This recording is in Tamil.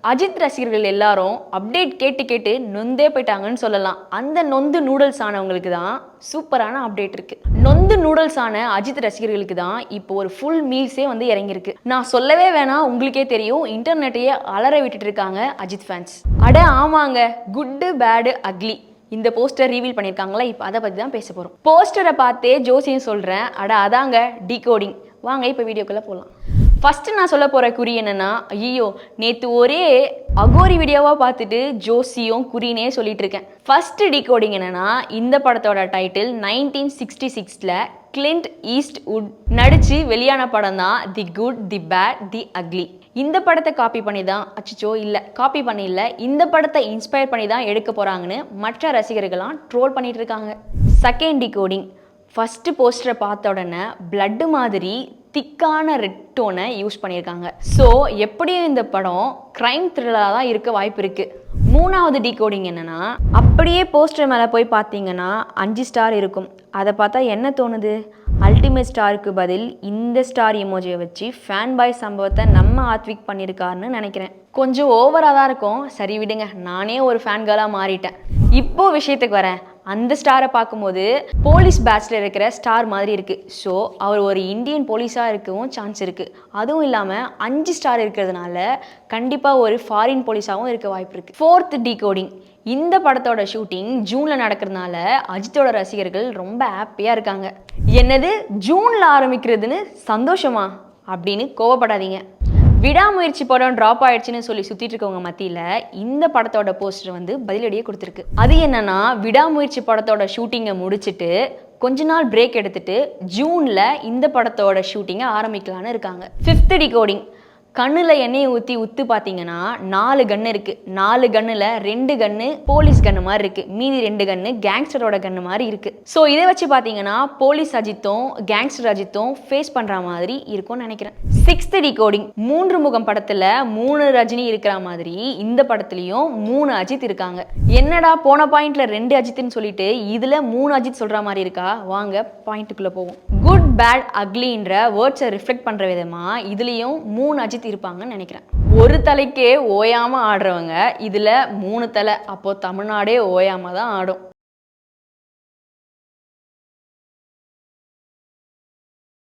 அஜித் ரசிகர்கள் எல்லாரும் அப்டேட் கேட்டு கேட்டு நொந்தே போயிட்டாங்கன்னு சொல்லலாம். அந்த நொந்து நூடுல்ஸ் ஆனவங்களுக்கு தான் சூப்பரான அப்டேட் இருக்கு. நொந்து நூடுல்ஸ் ஆன அஜித் ரசிகர்களுக்கு தான் இப்போ ஒரு ஃபுல் மீல்ஸே வந்து இறங்கியிருக்கு. நான் சொல்லவே வேணாம், உங்களுக்கே தெரியும், இன்டர்நெட்டையே அலற விட்டுட்டு இருக்காங்க அஜித் ஃபேன்ஸ். அட ஆமாங்க, குட்டு பேடு அக்லி இந்த போஸ்டர் ரிவீல் பண்ணியிருக்காங்களா, இப்போ அதை பற்றி தான் பேச போகிறோம். போஸ்டரை பார்த்தே ஜோசியம் சொல்கிறேன், அட அதாங்க டீகோடிங். வாங்க இப்போ வீடியோக்குள்ளே போகலாம். ஃபஸ்ட்டு நான் சொல்ல போகிற குறி என்னென்னா, ஐயோ நேற்று ஒரே அகோரி வீடியோவாக பார்த்துட்டு ஜோசியும் குறினே சொல்லிட்டு இருக்கேன். ஃபஸ்ட்டு டீகோடிங் என்னென்னா, இந்த படத்தோட டைட்டில் 1966 கிளின்ட் ஈஸ்ட்வுட் நடித்து வெளியான படம் தான் the good the bad the ugly. இந்த படத்தை காப்பி பண்ணி தான், அச்சிச்சோ இல்லை காப்பி பண்ணி இல்லை, இந்த படத்தை இன்ஸ்பயர் பண்ணி தான் எடுக்க போகிறாங்கன்னு மற்ற ரசிகர்கள்லாம் ட்ரோல் பண்ணிட்டு இருக்காங்க. செகண்ட் டிகோடிங், ஃபஸ்ட்டு போஸ்டரை பார்த்த உடனே பிளட்டு மாதிரி திக்கான ரெட் டோனை யூஸ் பண்ணியிருக்காங்க. ஸோ எப்படியும் இந்த படம் க்ரைம் த்ரில்லராக தான் இருக்க வாய்ப்பு இருக்குது. மூணாவது டீகோடிங் என்னென்னா, அப்படியே போஸ்டர் மேலே போய் பார்த்தீங்கன்னா 5 ஸ்டார் இருக்கும். அதை பார்த்தா என்ன தோணுது, அல்டிமேட் ஸ்டாருக்கு பதில் இந்த ஸ்டார் எமோஜியை வச்சு ஃபேன் பாய் சம்பவத்தை நம்ம ஆத்விக் பண்ணியிருக்காருன்னு நினைக்கிறேன். கொஞ்சம் ஓவராக தான் இருக்கும், சரி விடுங்க, நானே ஒரு ஃபேன் கேர்ளாக மாறிட்டேன். இப்போ விஷயத்துக்கு வரேன். அந்த ஸ்டாரை பார்க்கும்போது போலீஸ் பேட்சில் இருக்கிற ஸ்டார் மாதிரி இருக்குது. ஸோ அவர் ஒரு இந்தியன் போலீஸாக இருக்கவும் சான்ஸ் இருக்குது. அதுவும் இல்லாமல் 5 ஸ்டார் இருக்கிறதுனால கண்டிப்பாக ஒரு ஃபாரின் போலீஸாகவும் இருக்க வாய்ப்பு இருக்குது. ஃபோர்த் டீகோடிங், இந்த படத்தோட ஷூட்டிங் ஜூனில் நடக்கிறதுனால அஜித்தோட ரசிகர்கள் ரொம்ப ஹாப்பியாக இருக்காங்க. என்னது ஜூனில் ஆரம்பிக்கிறதுன்னு சந்தோஷமா அப்படின்னு கோவப்படாதீங்க. விடாமுயற்சி படம் ட்ராப் ஆயிடுச்சுன்னு சொல்லி சுற்றிட்டு இருக்கவங்க மத்தியில் இந்த படத்தோட போஸ்டர் வந்து பதிலடியே கொடுத்துருக்கு. அது என்னன்னா, விடாமுயற்சி படத்தோட ஷூட்டிங்கை முடிச்சுட்டு கொஞ்ச நாள் பிரேக் எடுத்துட்டு ஜூனில் இந்த படத்தோட ஷூட்டிங்கை ஆரம்பிக்கலான்னு இருக்காங்க. ஃபிஃப்த் டிகோடிங், கண்ணில் எண்ணெயை ஊற்றி உத்து பார்த்தீங்கன்னா 4 கன்று இருக்குது. 4 கன்னில் 2 கன்று போலீஸ் கன்று மாதிரி இருக்குது, மீதி 2 கன்று கேங்ஸ்டரோட கன்று மாதிரி இருக்குது. ஸோ இதை வச்சு பார்த்தீங்கன்னா போலீஸ் அஜித்தும் கேங்ஸ்டர் அஜித்தும் ஃபேஸ் பண்ணுற மாதிரி இருக்கும்னு நினைக்கிறேன். சிக்ஸ்த் டிகோடிங், 3 முகம் படத்தில் 3 ரஜினி இருக்கிற மாதிரி இந்த படத்துலையும் 3 அஜித் இருக்காங்க. என்னடா போன பாயிண்ட்ல 2 அஜித்னு சொல்லிட்டு இதில் 3 அஜித் சொல்கிற மாதிரி இருக்கா, வாங்க பாயிண்ட்டுக்குள்ளே போவோம். குட் பேட் அக்லின்ற வேர்ட்ஸை ரிஃப்ளெக்ட் பண்ணுற விதமாக இதுலேயும் 3 அஜித் இருப்பாங்கன்னு நினைக்கிறேன். ஒரு தலைக்கே ஓயாமல் ஆடுறவங்க இதில் 3 தலை, அப்போது தமிழ்நாடே ஓயாமல் தான் ஆடும்.